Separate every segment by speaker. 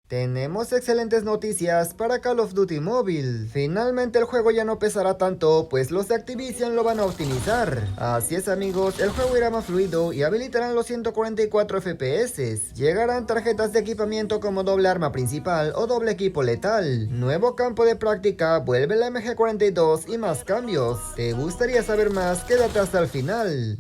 Speaker 1: Tenemos excelentes noticias para Call of Duty Mobile. Finalmente el juego ya no pesará tanto, pues los de Activision lo van a optimizar. Así es amigos, el juego irá más fluido y habilitarán los 144 FPS. Llegarán tarjetas de equipamiento como doble arma principal o doble equipo letal. Nuevo campo de práctica, vuelve la MG42 y más cambios. ¿Te gustaría saber más? Quédate hasta el final.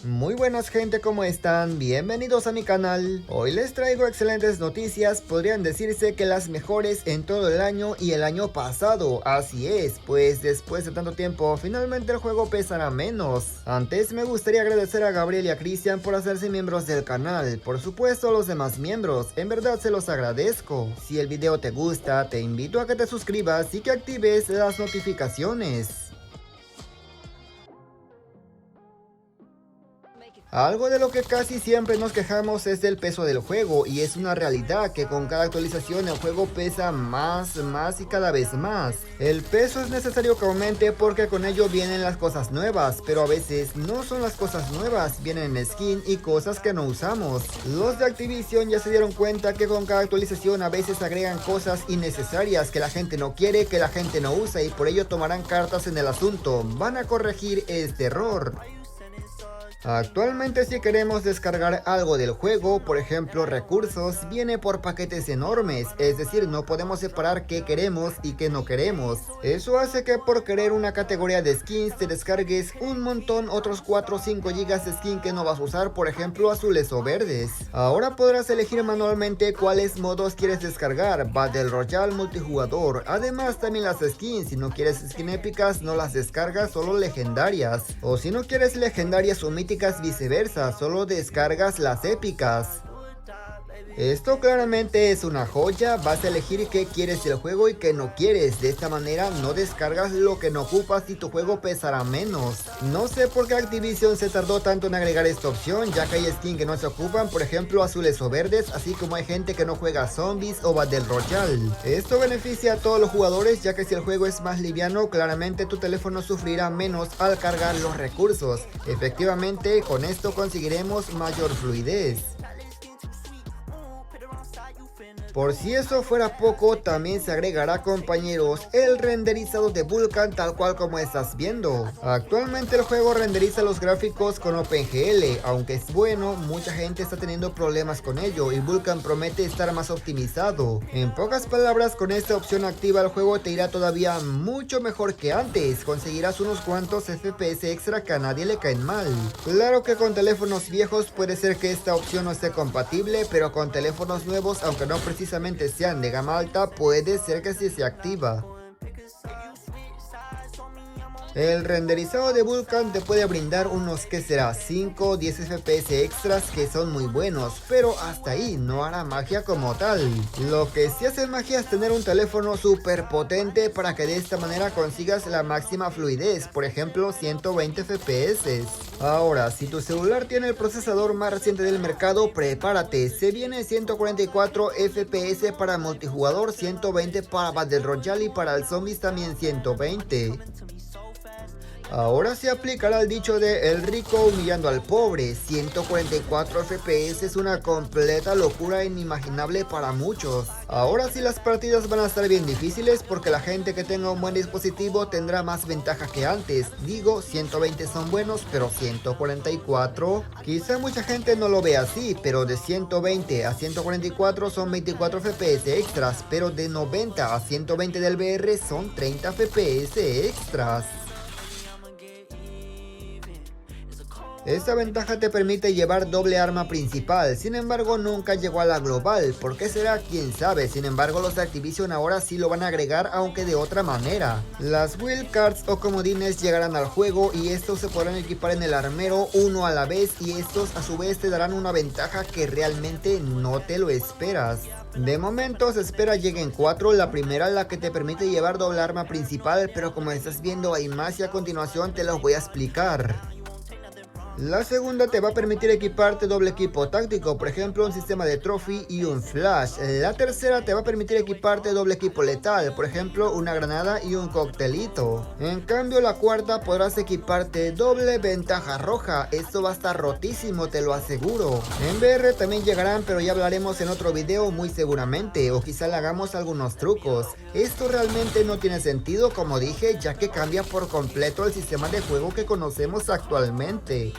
Speaker 1: Muy buenas gente, ¿cómo están? Bienvenidos a mi canal. Hoy les traigo excelentes noticias, podrían decirse que las mejores en todo el año y el año pasado. Así es, pues después de tanto tiempo, finalmente el juego pesará menos. Antes me gustaría agradecer a Gabriel y a Cristian por hacerse miembros del canal. Por supuesto a los demás miembros, en verdad se los agradezco. Si el video te gusta, te invito a que te suscribas y que actives las notificaciones. Algo de lo que casi siempre nos quejamos es del peso del juego, y es una realidad que con cada actualización el juego pesa más y cada vez más. El peso es necesario que aumente porque con ello vienen las cosas nuevas, pero a veces no son las cosas nuevas, vienen skin y cosas que no usamos. Los de Activision ya se dieron cuenta que con cada actualización a veces agregan cosas innecesarias que la gente no quiere, que la gente no usa, y por ello tomarán cartas en el asunto. Van a corregir este error. Actualmente si queremos descargar algo del juego, por ejemplo recursos, viene por paquetes enormes, es decir, no podemos separar qué queremos y qué no queremos. Eso hace que por querer una categoría de skins te descargues un montón, otros 4 o 5 GB de skin que no vas a usar, por ejemplo azules o verdes. Ahora podrás elegir manualmente cuáles modos quieres descargar, Battle Royale, multijugador. Además también las skins, si no quieres skins épicas no las descargas, solo legendarias. O si no quieres legendarias o míticas, viceversa, solo descargas las épicas. Esto claramente es una joya, vas a elegir qué quieres del juego y qué no quieres. De esta manera no descargas lo que no ocupas y tu juego pesará menos. No sé por qué Activision se tardó tanto en agregar esta opción, ya que hay skins que no se ocupan, por ejemplo azules o verdes, así como hay gente que no juega zombies o Battle Royale. Esto beneficia a todos los jugadores, ya que si el juego es más liviano, claramente tu teléfono sufrirá menos al cargar los recursos. Efectivamente, con esto conseguiremos mayor fluidez. Por si eso fuera poco, también se agregará, compañeros, el renderizado de Vulkan tal cual como estás viendo. Actualmente el juego renderiza los gráficos con OpenGL, aunque es bueno, mucha gente está teniendo problemas con ello y Vulkan promete estar más optimizado. En pocas palabras, con esta opción activa el juego te irá todavía mucho mejor que antes, conseguirás unos cuantos FPS extra que a nadie le caen mal. Claro que con teléfonos viejos puede ser que esta opción no esté compatible, pero con teléfonos nuevos, aunque no precisamente sean de gama alta, puede ser que sí se activa. El renderizado de Vulkan te puede brindar unos, que será, 5 o 10 FPS extras que son muy buenos, pero hasta ahí, no hará magia como tal. Lo que sí hace magia es tener un teléfono súper potente para que de esta manera consigas la máxima fluidez, por ejemplo 120 FPS. Ahora, si tu celular tiene el procesador más reciente del mercado, prepárate, se viene 144 FPS para multijugador, 120 para Battle Royale y para el Zombies también 120. Ahora se aplicará el dicho de el rico humillando al pobre. 144 FPS es una completa locura inimaginable para muchos. Ahora sí las partidas van a estar bien difíciles porque la gente que tenga un buen dispositivo tendrá más ventaja que antes. Digo, 120 son buenos, pero 144... Quizá mucha gente no lo vea así, pero de 120 a 144 son 24 FPS extras, pero de 90 a 120 del VR son 30 FPS extras. Esta ventaja te permite llevar doble arma principal, sin embargo nunca llegó a la global. ¿Por qué será? Quién sabe. Sin embargo los de Activision ahora sí lo van a agregar, aunque de otra manera. Las wildcards o comodines llegarán al juego y estos se podrán equipar en el armero uno a la vez, y estos a su vez te darán una ventaja que realmente no te lo esperas. De momento se espera lleguen 4, la primera la que te permite llevar doble arma principal, pero como estás viendo hay más y a continuación te los voy a explicar. La segunda te va a permitir equiparte doble equipo táctico, por ejemplo un sistema de trophy y un flash. La tercera te va a permitir equiparte doble equipo letal, por ejemplo una granada y un coctelito. En cambio la cuarta podrás equiparte doble ventaja roja, esto va a estar rotísimo, te lo aseguro. En VR también llegarán, pero ya hablaremos en otro video muy seguramente, o quizá le hagamos algunos trucos. Esto realmente no tiene sentido, como dije, ya que cambia por completo el sistema de juego que conocemos actualmente.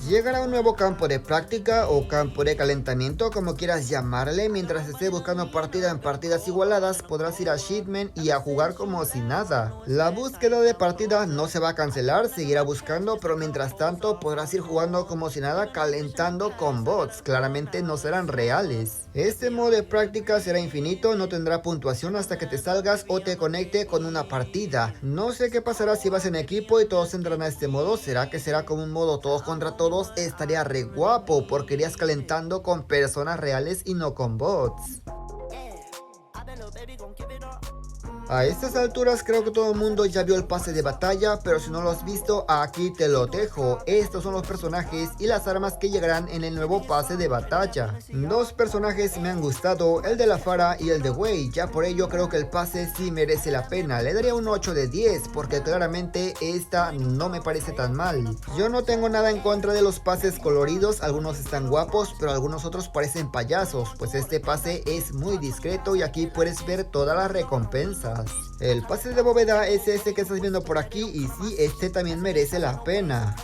Speaker 1: Llegará un nuevo campo de práctica o campo de calentamiento, como quieras llamarle. Mientras estés buscando partida en partidas igualadas, podrás ir a Shipment y a jugar como si nada. La búsqueda de partida no se va a cancelar, seguirá buscando, pero mientras tanto podrás ir jugando como si nada, calentando con bots. Claramente no serán reales. Este modo de práctica será infinito, no tendrá puntuación hasta que te salgas o te conecte con una partida. No sé qué pasará si vas en equipo y todos entran a este modo. ¿Será que será como un modo todos contra todos? Estaría re guapo porque irías calentando con personas reales y no con bots. A estas alturas creo que todo el mundo ya vio el pase de batalla, pero si no lo has visto, aquí te lo dejo. Estos son los personajes y las armas que llegarán en el nuevo pase de batalla. Dos personajes me han gustado, el de la Pharah y el de Wei, ya por ello creo que el pase sí merece la pena. Le daría un 8 de 10 porque claramente esta no me parece tan mal. Yo no tengo nada en contra de los pases coloridos, algunos están guapos, pero algunos otros parecen payasos, pues este pase es muy discreto y aquí puedes ver todas las recompensas. El pase de bóveda es este que estás viendo por aquí y sí, este también merece la pena.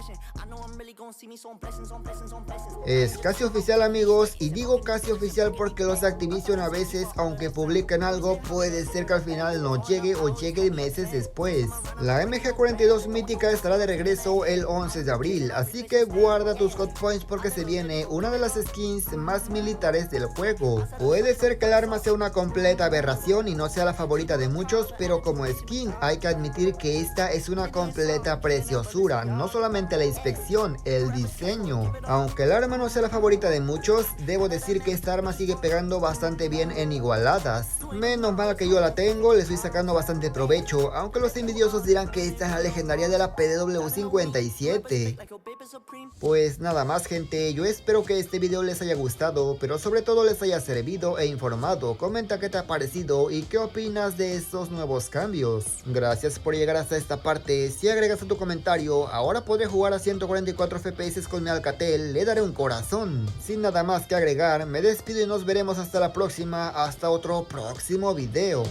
Speaker 1: Es casi oficial, amigos, y digo casi oficial porque los de Activision a veces, aunque publiquen algo, puede ser que al final no llegue o llegue meses después. La MG42 mítica estará de regreso el 11 de abril, así que guarda tus hot points porque se viene una de las skins más militares del juego. Puede ser que el arma sea una completa aberración y no sea la favorita de muchos, pero como skin hay que admitir que esta es una completa preciosura, no solamente la inspección, el diseño. Aunque el arma no sea la favorita de muchos, debo decir que esta arma sigue pegando bastante bien en igualadas. Menos mal que yo la tengo, le estoy sacando bastante provecho, aunque los envidiosos dirán que esta es la legendaria de la PW57. Pues nada más, gente, yo espero que este video les haya gustado, pero sobre todo les haya servido e informado. Comenta qué te ha parecido y qué opinas de estos nuevos cambios. Gracias por llegar hasta esta parte. Si agregas a tu comentario, ahora podré jugar a 144 FPS con mi Alcatel, le daré un corazón. Sin nada más que agregar, me despido y nos veremos hasta la próxima, hasta otro próximo video.